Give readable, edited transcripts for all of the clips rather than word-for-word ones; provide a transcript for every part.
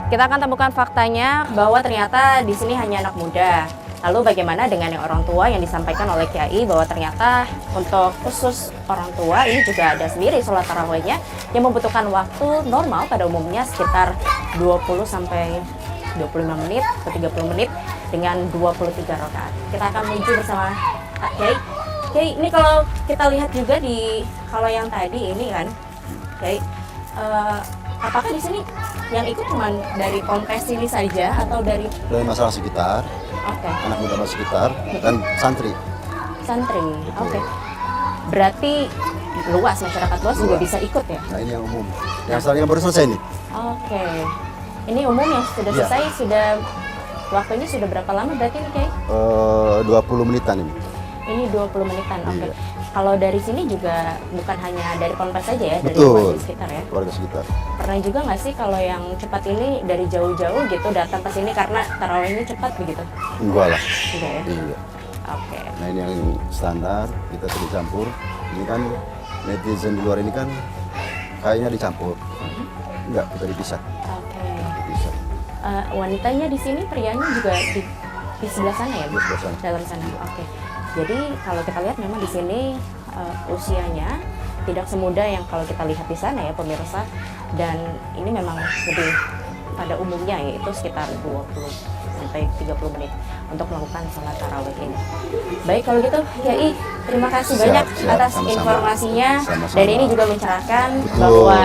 kita akan temukan faktanya bahwa ternyata di sini hanya anak muda. Lalu bagaimana dengan yang orang tua yang disampaikan oleh Kiai bahwa ternyata untuk khusus orang tua ini juga ada sendiri sholat tarawihnya yang membutuhkan waktu normal pada umumnya sekitar 20 sampai 25 menit atau 30 menit dengan 23 rakaat. Kita akan menuju bersama Pak Kiai. Kiai, ini kalau kita lihat juga di kalau yang tadi ini kan, Kiai, apakah di sini yang ikut cuma dari ponpes ini saja atau dari masyarakat sekitar, anak muda sekitar, dan santri. Santri, oke. Berarti luas, masyarakat luas juga bisa ikut ya? Nah ini yang umum, yang baru selesai nih. Oke, ini umum yang sudah selesai, sudah waktunya sudah berapa lama berarti nih Kiai? 20 menitan ini. Ini 20 menitan, oke. Iya. Kalau dari sini juga bukan hanya dari ponpes saja ya, dari Betul. warga sekitar ya? Warga sekitar. Pernah juga nggak sih kalau yang cepat ini dari jauh-jauh gitu datang ke sini karena tarawihnya cepat begitu? Enggak lah. Tidak ya? Iya. Oke. Nah ini yang standar, kita tidak campur. Ini kan netizen di luar ini kan kayaknya dicampur. Enggak, kita dipisah. Oke. Dipisah. Wanitanya di sini, prianya juga di sebelah sana ya, Bu? Di sebelah sana. Dalam sana. Oke. Jadi kalau kita lihat memang di sini usianya tidak semuda yang kalau kita lihat di sana ya pemirsa, dan ini memang lebih pada umumnya yaitu sekitar 20 sampai 30 menit untuk melakukan sholat tarawih ini. Baik kalau gitu Kiai, terima kasih banyak atas sama-sama. informasinya. Sama-sama. Dan ini juga mencerahkan Betul. bahwa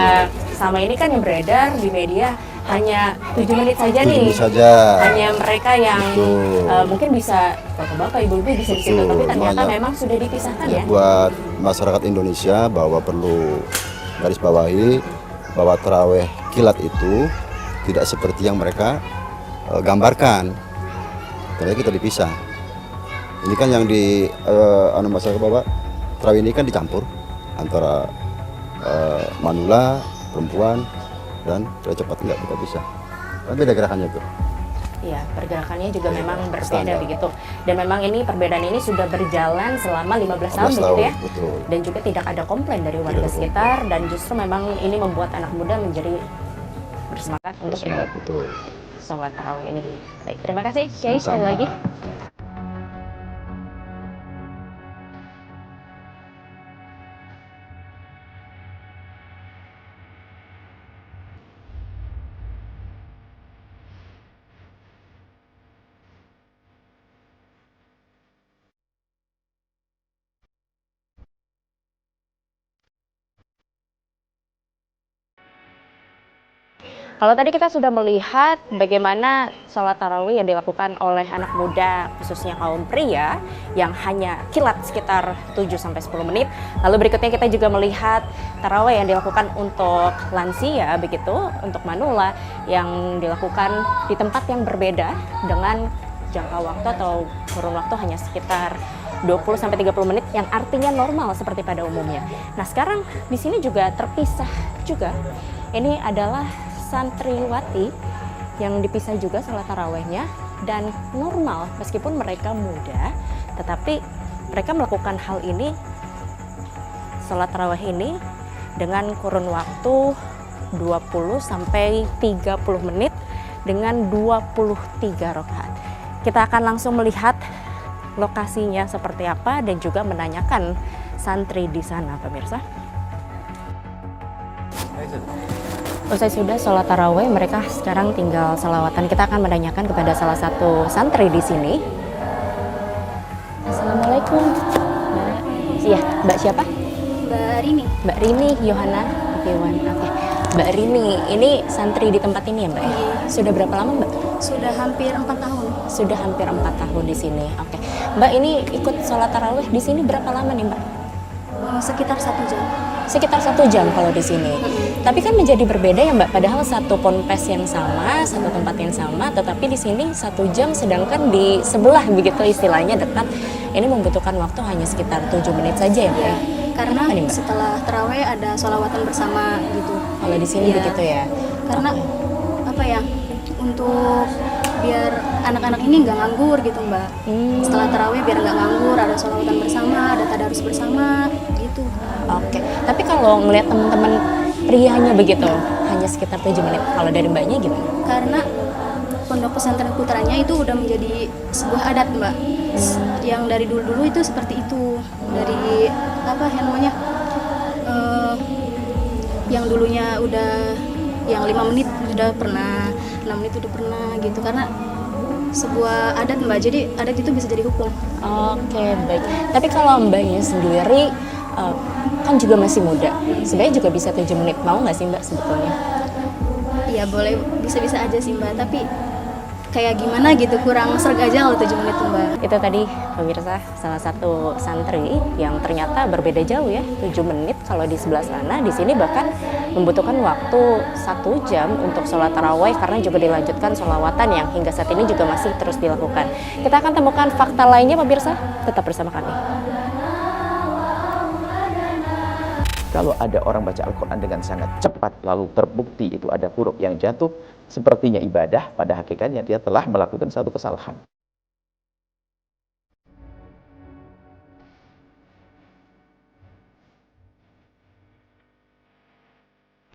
sama ini kan yang beredar di media hanya 7 menit saja 7 nih. menit saja. Hanya mereka yang Betul. mungkin bisa bapak-bapak, ibu-ibu bisa di situ, Betul. tapi ternyata Makanya, memang sudah dipisahkan ya. Buat masyarakat Indonesia bahwa perlu garis bawahi bahwa taraweh kilat itu tidak seperti yang mereka gambarkan. Ternyata kita dipisah. Ini kan yang di masyarakat bahwa tarawih ini kan dicampur antara manula, perempuan, dan cepat, enggak kita bisa. Kan beda gerakannya tuh. Iya, pergerakannya juga memang berbeda standar. begitu. Dan memang ini perbedaan ini sudah berjalan selama 15 tahun 15 begitu ya. betul. Dan juga tidak ada komplain dari warga Tidak ada sekitar, dan justru memang ini membuat anak muda menjadi bersemangat untuk ikut Betul. sholat tarawih ini. Baik, terima kasih Kiai sekali lagi. Kalau tadi kita sudah melihat bagaimana sholat tarawih yang dilakukan oleh anak muda, khususnya kaum pria, yang hanya kilat sekitar 7-10 menit. Lalu berikutnya kita juga melihat tarawih yang dilakukan untuk lansia, begitu, untuk manula, yang dilakukan di tempat yang berbeda dengan jangka waktu atau kurun waktu hanya sekitar 20-30 menit, yang artinya normal seperti pada umumnya. Nah sekarang di sini juga terpisah juga. Ini adalah santriwati yang dipisah juga sholat tarawihnya, dan normal meskipun mereka muda, tetapi mereka melakukan hal ini, sholat tarawih ini dengan kurun waktu 20 sampai 30 menit dengan 23 rakaat. Kita akan langsung melihat lokasinya seperti apa dan juga menanyakan santri di sana, pemirsa. Usai sudah sholat tarawih, mereka sekarang tinggal salawatan. Kita akan menanyakan kepada salah satu santri di sini. Assalamualaikum. Iya, Mbak siapa? Mbak Rini. Mbak Rini Yohana Dewan. Oke. Mbak Rini, ini santri di tempat ini ya, Mbak? Iya. Sudah berapa lama, Mbak? Sudah hampir 4 tahun. Sudah hampir 4 tahun di sini. Oke. Mbak, ini ikut sholat tarawih di sini berapa lama nih, Mbak? Sekitar 1 jam. Sekitar 1 jam kalau di sini. Tapi kan menjadi berbeda ya Mbak, padahal satu ponpes yang sama, satu tempat yang sama, tetapi di sini 1 jam, sedangkan di sebelah begitu istilahnya dekat. Ini membutuhkan waktu hanya sekitar 7 menit saja ya Mbak. Ya, karena Kenapa nih, Mbak? setelah taraweh ada sholawatan bersama gitu. Kalau di sini Iya. begitu ya. Karena apa ya? Untuk biar anak-anak ini nggak nganggur gitu Mbak. Setelah taraweh biar nggak nganggur, ada sholawatan bersama, ada tadarus bersama gitu. Oke. Tapi kalau ngelihat teman-teman prianya begitu, hanya sekitar 7 menit. Kalau dari mbaknya gimana? Karena pondok pesantren putranya itu udah menjadi sebuah adat, Mbak. Yang dari dulu-dulu itu seperti itu. Dari apa yang namanya? Yang dulunya udah yang 5 menit sudah pernah, 6 menit udah pernah gitu. Karena sebuah adat, Mbak. Jadi adat itu bisa jadi hukum. Oke, baik. Tapi kalau mbaknya sendiri kan juga masih muda, sebenarnya juga bisa 7 menit. Mau nggak sih mbak sebetulnya? Iya boleh, bisa-bisa aja sih Mbak. Tapi kayak gimana gitu, kurang serg aja kalau 7 menit tuh Mbak. Itu tadi pemirsa salah satu santri yang ternyata berbeda jauh ya, 7 menit kalau di sebelah sana, di sini bahkan membutuhkan waktu 1 jam untuk sholat tarawih karena juga dilanjutkan sholawatan yang hingga saat ini juga masih terus dilakukan. Kita akan temukan fakta lainnya pemirsa, tetap bersama kami. Kalau ada orang baca Al-Quran dengan sangat cepat, lalu terbukti itu ada huruf yang jatuh, sepertinya ibadah, pada hakikatnya dia telah melakukan satu kesalahan.